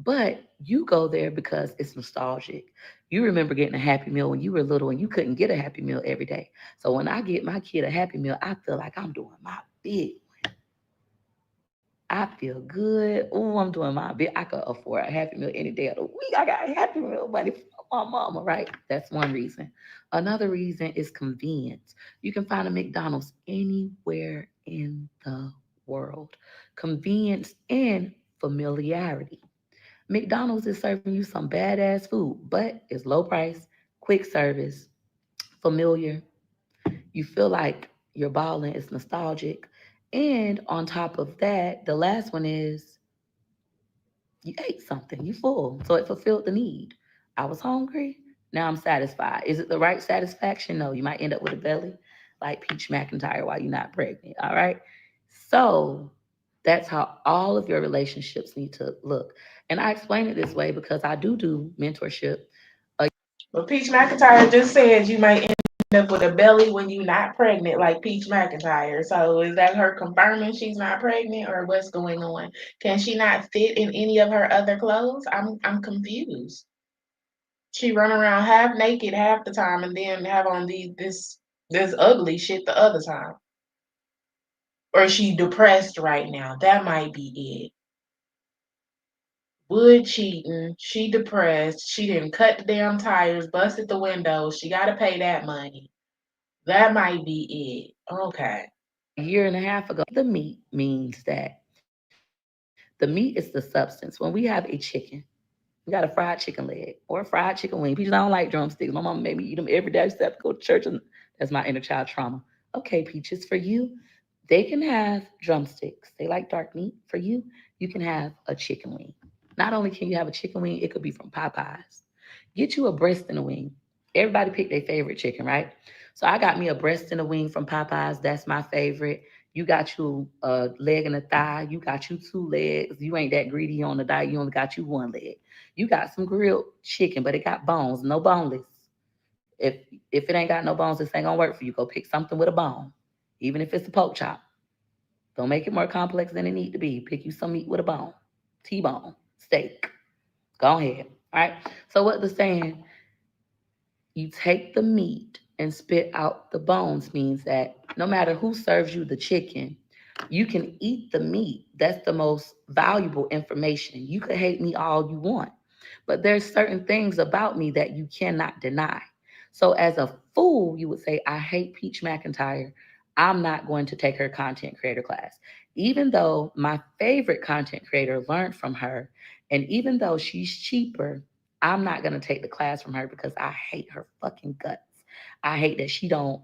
But you go there because it's nostalgic. You remember getting a Happy Meal when you were little and you couldn't get a Happy Meal every day. So when I get my kid a Happy Meal, I feel like I'm doing my big. I feel good. Oh, I'm doing my bit. I could afford a Happy Meal any day of the week. I got a Happy Meal money from my mama, right? That's one reason. Another reason is convenience. You can find a McDonald's anywhere in the world. Convenience and familiarity. McDonald's is serving you some badass food, but it's low price, quick service, familiar. You feel like you're balling, it's nostalgic. And on top of that, the last one is you ate something, you full. So it fulfilled the need. I was hungry, now I'm satisfied. Is it the right satisfaction? No, you might end up with a belly like Peach McIntyre while you're not pregnant. All right. So that's how all of your relationships need to look. And I explain it this way because I do mentorship. But Peach McIntyre just said you might end up with a belly when you're not pregnant, like Peach McIntyre. So is that her confirming she's not pregnant, or what's going on? Can she not fit in any of her other clothes? I'm confused. She run around half naked half the time, and then have on this ugly shit the other time. Or she depressed right now. That might be it. Wood cheating. She depressed. She didn't cut the damn tires, busted the windows. She got to pay that money. That might be it. Okay. A year and a half ago, the meat means that the meat is the substance. When we have a chicken, we got a fried chicken leg or a fried chicken wing. People don't like drumsticks. My mama made me eat them every day. I used to have to go to church, and that's my inner child trauma. Okay, Peaches, for you, they can have drumsticks. They like dark meat. For you, you can have a chicken wing. Not only can you have a chicken wing, it could be from Popeyes. Get you a breast and a wing. Everybody pick their favorite chicken, right? So I got me a breast and a wing from Popeyes. That's my favorite. You got you a leg and a thigh. You got you 2 legs. You ain't that greedy on the diet. You only got you 1 leg. You got some grilled chicken, but it got bones, no boneless. If it ain't got no bones, this ain't gonna work for you. Go pick something with a bone, even if it's a pork chop. Don't make it more complex than it need to be. Pick you some meat with a bone, T-bone, steak. Go ahead. All right. So what the saying, you take the meat and spit out the bones, means that no matter who serves you the chicken, you can eat the meat. That's the most valuable information. You could hate me all you want, but there's certain things about me that you cannot deny. So as a fool, you would say, I hate Peach McIntyre. I'm not going to take her content creator class. Even though my favorite content creator learned from her, and even though she's cheaper, I'm not going to take the class from her because I hate her fucking guts. I hate that she don't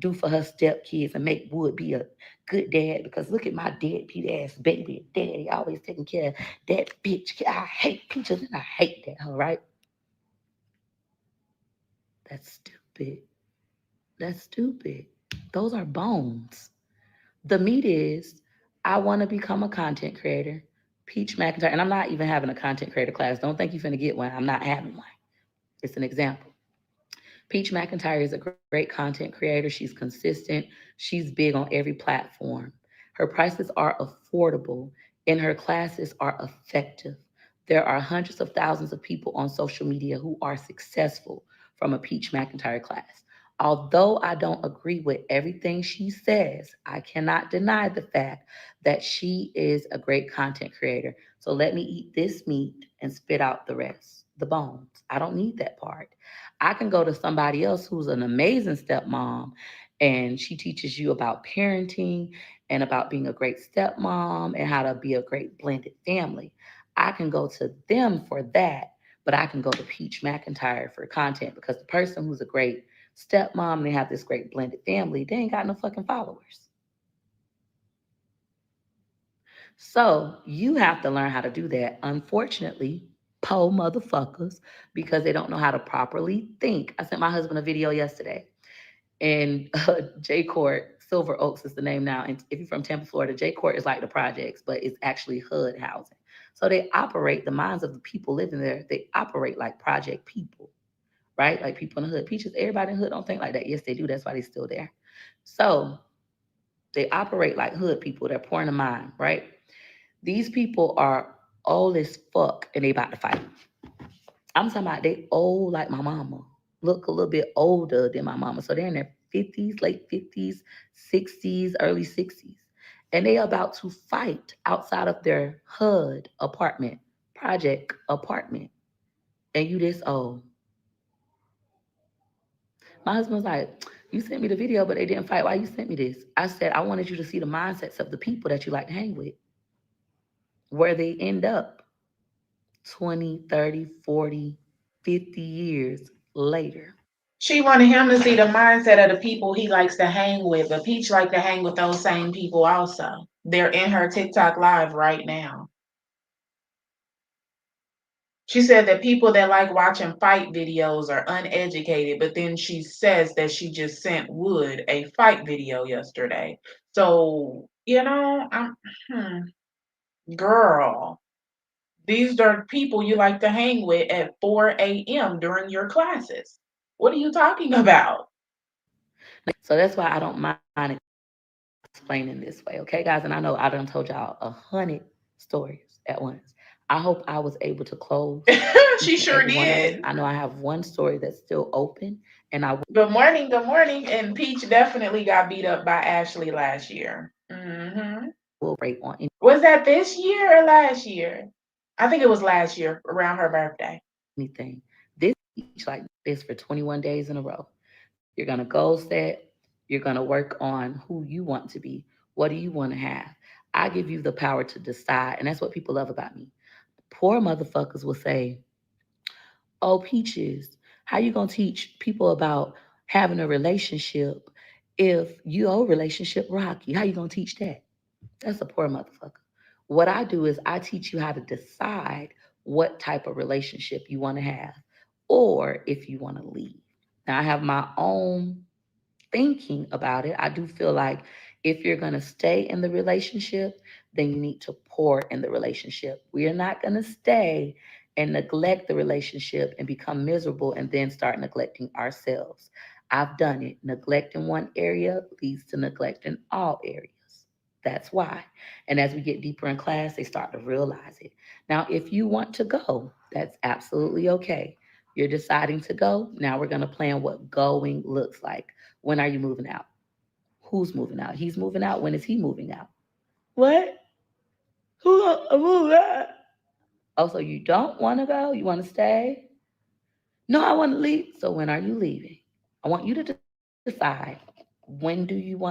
do for her stepkids and make Wood be a good dad, because look at my deadbeat ass baby daddy always taking care of that bitch. I hate Peaches and I hate that her, right? That's stupid. That's stupid. Those are bones. The meat is, I want to become a content creator. Peach McIntyre, and I'm not even having a content creator class. Don't think you're finna get one. I'm not having one. It's an example. Peach McIntyre is a great content creator. She's consistent. She's big on every platform. Her prices are affordable and her classes are effective. There are hundreds of thousands of people on social media who are successful from a Peach McIntyre class. Although I don't agree with everything she says, I cannot deny the fact that she is a great content creator. So let me eat this meat and spit out the rest, the bones. I don't need that part. I can go to somebody else who's an amazing stepmom and she teaches you about parenting and about being a great stepmom and how to be a great blended family. I can go to them for that, but I can go to Peach McIntyre for content because the person who's a great stepmom and they have this great blended family, they ain't got no fucking followers. So you have to learn how to do that. Unfortunately, po motherfuckers, because they don't know how to properly think. I sent my husband a video yesterday, and J Court, Silver Oaks is the name now. And if you're from Tampa, Florida, J Court is like the projects, but it's actually hood housing. So they operate, the minds of the people living there, they operate like project people, right? Like people in the hood. Peaches, everybody in the hood don't think like that. Yes, they do. That's why they're still there. So they operate like hood people. They're poor in the mind, right? These people are old as fuck and they about to fight. I'm talking about they old like my mama. Look a little bit older than my mama. So they're in their 50s, late 50s, 60s, early 60s. And they about to fight outside of their HUD apartment, project apartment. And you this old. My husband's like, you sent me the video, but they didn't fight. Why you sent me this? I said, I wanted you to see the mindsets of the people that you like to hang with, where they end up 20, 30, 40, 50 years later. She wanted him to see the mindset of the people he likes to hang with, but Peach like to hang with those same people also. They're in her TikTok live right now. She said that people that like watching fight videos are uneducated, but then she says that she just sent Wood a fight video yesterday. So, girl, these are people you like to hang with at 4 a.m. during your classes. What are you talking about? So that's why I don't mind explaining this way, okay, guys? And I know I done told y'all 100 stories at once. I hope I was able to close She each and sure every one of them. did. I know I have one story that's still open, and I will Good morning, good morning. And Peach definitely got beat up by Ashley last year. rate on Was that this year or last year? I think it was last year around her birthday. anything. This each like this for 21 days in a row. You're gonna goal set. You're gonna work on who you want to be. What do you want to have? I give you the power to decide, and that's what people love about me. Poor motherfuckers will say, "Oh, Peaches, how you gonna teach people about having a relationship if your relationship rocky? How you gonna teach that?" That's a poor motherfucker. What I do is I teach you how to decide what type of relationship you want to have or if you want to leave. Now, I have my own thinking about it. I do feel like if you're going to stay in the relationship, then you need to pour in the relationship. We are not going to stay and neglect the relationship and become miserable and then start neglecting ourselves. I've done it. Neglect in one area leads to neglect in all areas. That's why. And as we get deeper in class, they start to realize it. Now, if you want to go, that's absolutely okay. You're deciding to go. Now we're going to plan what going looks like. When are you moving out? Who's moving out? He's moving out. When is he moving out? What? Who gonna move out? Oh, so you don't want to go? You want to stay? No, I want to leave. So when are you leaving? I want you to decide, when do you want to leave?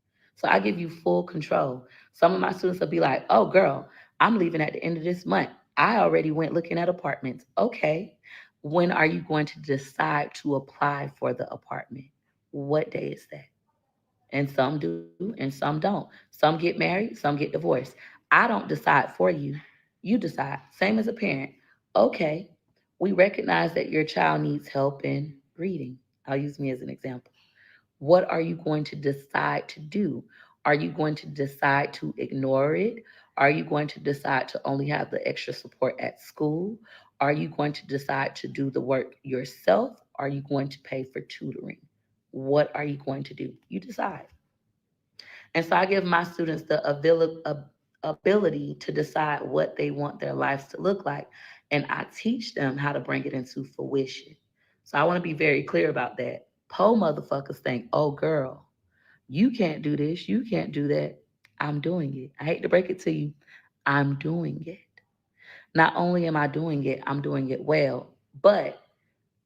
So I give you full control. Some of my students will be like, oh, girl, I'm leaving at the end of this month. I already went looking at apartments. Okay. When are you going to decide to apply for the apartment? What day is that? And some do and some don't. Some get married, some get divorced. I don't decide for you. You decide. Same as a parent. Okay, we recognize that your child needs help in reading. I'll use me as an example. What are you going to decide to do? Are you going to decide to ignore it? Are you going to decide to only have the extra support at school? Are you going to decide to do the work yourself? Are you going to pay for tutoring? What are you going to do? You decide. And so I give my students the ability to decide what they want their lives to look like. And I teach them how to bring it into fruition. So I want to be very clear about that. Po motherfuckers think, oh, girl, you can't do this. You can't do that. I'm doing it. I hate to break it to you. I'm doing it. Not only am I doing it, I'm doing it well, but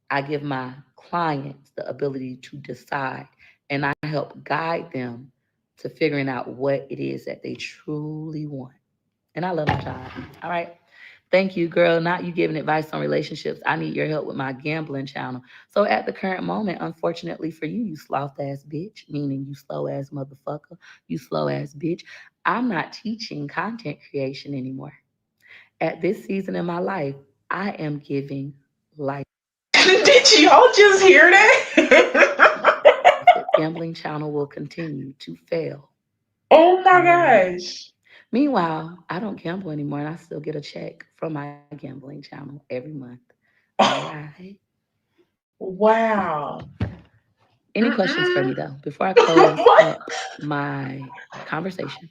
I give my clients the ability to decide and I help guide them to figuring out what it is that they truly want. And I love my job. All right. Thank you, girl. Not you giving advice on relationships. I need your help with my gambling channel. So at the current moment, unfortunately for you, you sloth ass bitch, meaning you slow ass motherfucker, you slow ass bitch. I'm not teaching content creation anymore. At this season in my life, I am giving life. Did y'all just hear that? Profit. Gambling channel will continue to fail. Oh my Mm. gosh. Meanwhile, I don't gamble anymore and I still get a check from my gambling channel every month. All right. Wow. Any questions for me Mm-mm. though before I close What? up my conversation?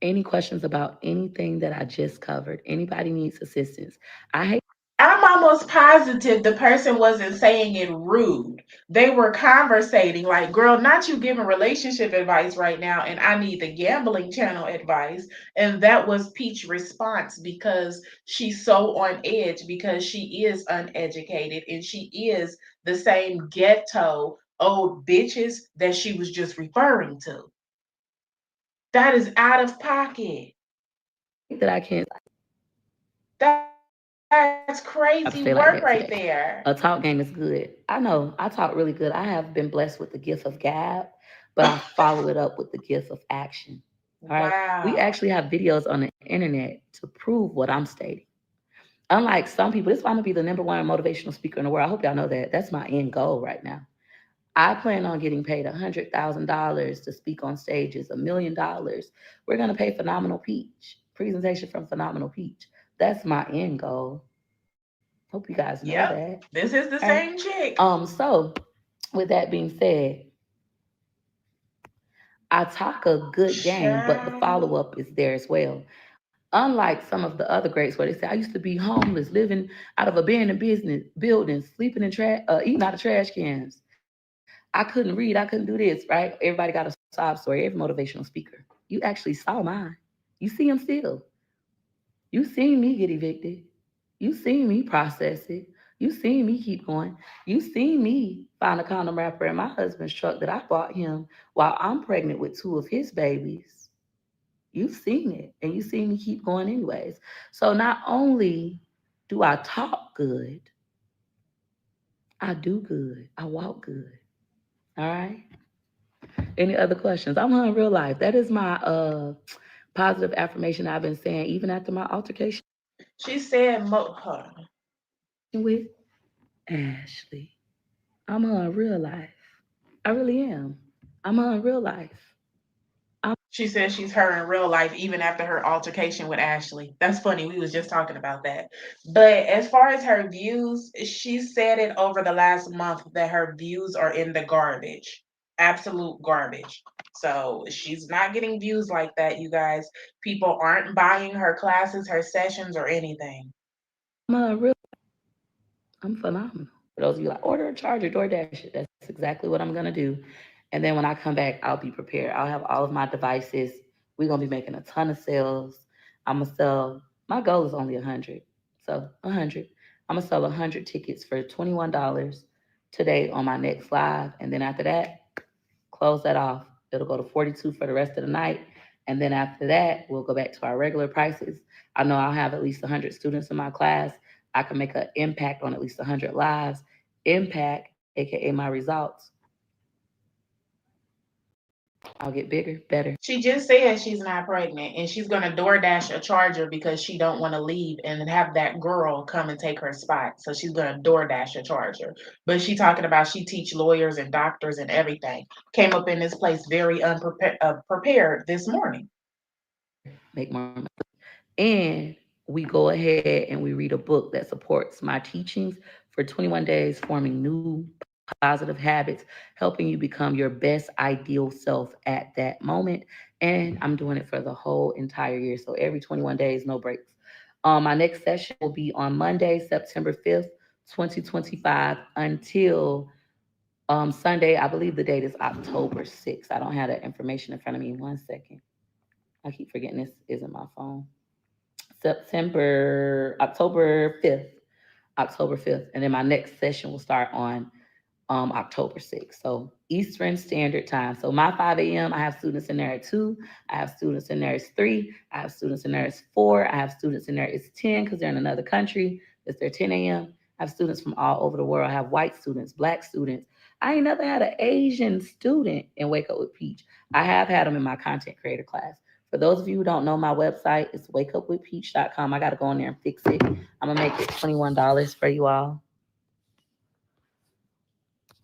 Any questions about anything that I just covered? Anybody needs assistance? I hate I'm almost positive the person wasn't saying it rude. They were conversating like, girl, not you giving relationship advice right now, and I need the gambling channel advice. And that was Peach's response because she's so on edge because she is uneducated and she is the same ghetto old bitches that she was just referring to. That is out of pocket. that I can't That's crazy work stop right say like that there. today. A talk game is good. I know I talk really good. I have been blessed with the gift of gab, but I follow it up with the gift of action. All right. We Wow. actually have videos on the internet to prove what I'm stating. Unlike some people, this is why I'm gonna be the number one motivational speaker in the world. I hope y'all know that. That's my end goal right now. I plan on getting paid $100,000 to speak on stages, $1 million. We're gonna pay Phenomenal Peach. Presentation from Phenomenal Peach. That's my end goal. Hope you guys know that. Yep. This All is the right. same chick. So with that being said, I talk a good game, but the Child. follow up is there as well. Unlike some of the other greats where they say, I used to be homeless, living out of abandoned business buildings, sleeping in trash, eating out of trash cans. I couldn't read, I couldn't do this, right? Everybody got a sob story, every motivational speaker. You actually saw mine. You see them still. You seen me get evicted. You seen me process it. You seen me keep going. You seen me find a condom wrapper in my husband's truck that I bought him while I'm pregnant with two of his babies. You've seen it and you see me keep going anyways. So not only do I talk good, I do good. I walk good. All right. Any other questions? I'm on real life. That is my positive affirmation I've been saying even after my altercation She said, hold on. with Ashley. I'm on real life. I really am. I'm on real life. I'm She says she's her in real life, even after her altercation with Ashley. That's funny. We was just talking about that. But as far as her views, she said it over the last month that her views are in the garbage, absolute garbage. So she's not getting views like that, you guys. People aren't buying her classes, her sessions, or anything. Real, I'm phenomenal. For those of you like order a charger, DoorDash it. That's exactly what I'm gonna do. And then when I come back, I'll be prepared. I'll have all of my devices. We're gonna be making a ton of sales. I'm gonna sell. My goal is only 100, so 100. I'm gonna sell 100 tickets for $21 today on my next live, and then after that, close that off. It'll go to 42 for the rest of the night. And then after that, we'll go back to our regular prices. I know I'll have at least 100 students in my class. I can make an impact on at least 100 lives. Impact, aka my results, I'll get bigger, better. She just said she's not pregnant and she's gonna DoorDash a charger because she don't want to leave and have that girl come and take her spot. So she's gonna DoorDash a charger. But she talking about she teach lawyers and doctors and everything. Came up in this place very unprepared prepared this morning. Make more money. And we go ahead and we read a book that supports my teachings for 21 days, forming new positive habits, helping you become your best ideal self at that moment. And I'm doing it for the whole entire year. So every 21 days, no breaks. My next session will be on Monday, September 5th, 2025, until Sunday. I believe the date is October 6th. I don't have that information in front of me. One second. I keep forgetting this isn't my phone. October 5th. October 5th. And then my next session will start on October 6th. So Eastern Standard Time. So my 5 a.m., I have students in there at 2. I have students in there at 3. I have students in there at 4. I have students in there at 10 because they're in another country. It's their 10 a.m. I have students from all over the world. I have white students, black students. I ain't never had an Asian student in Wake Up with Peach. I have had them in my content creator class. For those of you who don't know my website, it's wakeupwithpeach.com. I got to go in there and fix it. I'm going to make it $21 for you all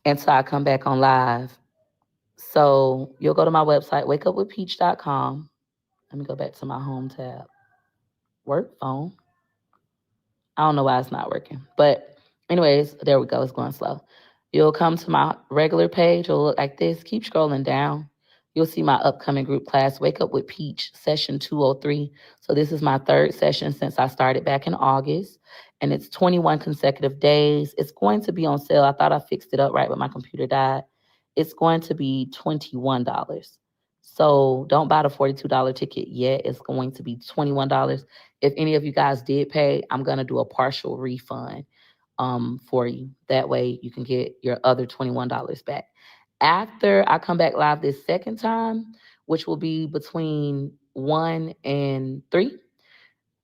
until I come back on live. So you'll go to my website, wakeupwithpeach.com. Let me go back to my home tab. Work phone. I don't know why it's not working. But anyways, there we go. It's going slow. You'll come to my regular page. It'll look like this. Keep scrolling down. You'll see my upcoming group class, Wake Up with Peach, session 203. So this is my third session since I started back in August. And it's 21 consecutive days. It's going to be on sale. I thought I fixed it up right, but my computer died. It's going to be $21. So don't buy the $42 ticket yet. It's going to be $21. If any of you guys did pay, I'm going to do a partial refund for you. That way you can get your other $21 back. After I come back live this second time, which will be between 1 and 3,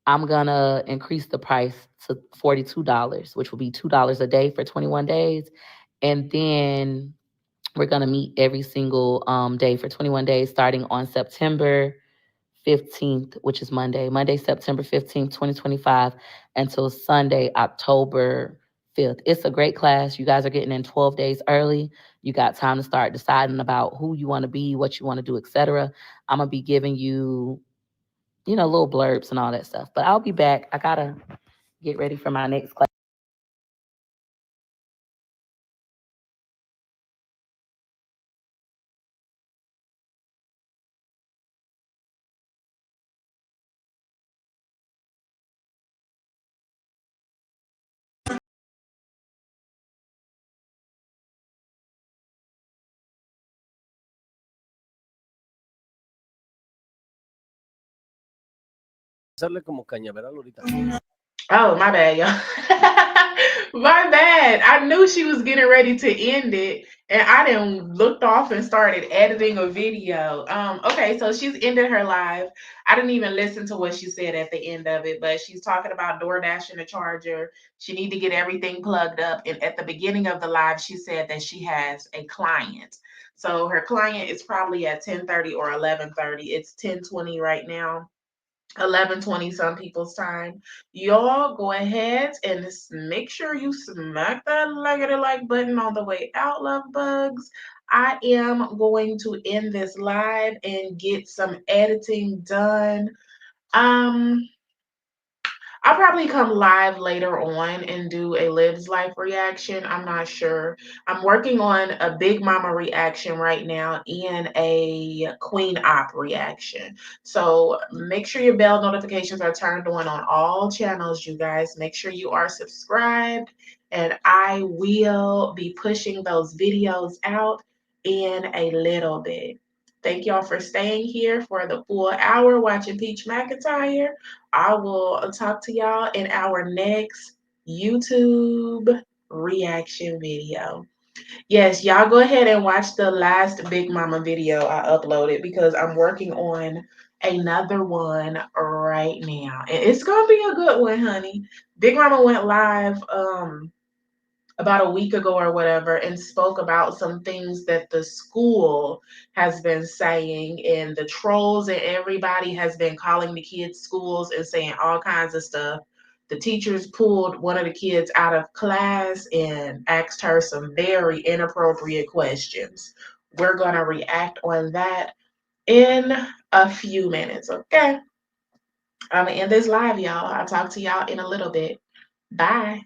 I'm going to increase the price to $42, which will be $2 a day for 21 days. And then we're going to meet every single day for 21 days starting on September 15th, which is Monday, September 15th, 2025, until Sunday, October 5th. It's a great class. You guys are getting in 12 days early. You got time to start deciding about who you want to be, what you want to do, etc. I'm going to be giving you, little blurbs and all that stuff. But I'll be back. I got to get ready for my next class. Oh, my bad, y'all. My bad. I knew she was getting ready to end it, and I didn't looked off and started editing a video. Okay, so she's ended her live. I didn't even listen to what she said at the end of it, but she's talking about DoorDash and the charger. She need to get everything plugged up. And at the beginning of the live, she said that she has a client. So her client is probably at 10:30 or 11:30. It's 10:20 right now. 11:20 some people's time. Y'all go ahead and make sure you smack that like button on the way out, love bugs. I am going to end this live and get some editing done. Um, I'll probably come live later on and do a Liv's Life reaction. I'm not sure. I'm working on a Big Mama reaction right now and a Queen Op reaction. So make sure your bell notifications are turned on all channels, you guys. Make sure you are subscribed, and I will be pushing those videos out in a little bit. Thank y'all for staying here for the full hour watching Peach McIntyre. I will talk to y'all in our next YouTube reaction video. Yes, y'all go ahead and watch the last Big Mama video I uploaded because I'm working on another one right now. And it's gonna be a good one, honey. Big Mama went live about a week ago or whatever and spoke about some things that the school has been saying, and the trolls and everybody has been calling the kids schools and saying all kinds of stuff. The teachers pulled one of the kids out of class and asked her some very inappropriate questions. We're going to react on that in a few minutes, okay? I'm going to end this live, y'all. I'll talk to y'all in a little bit. Bye.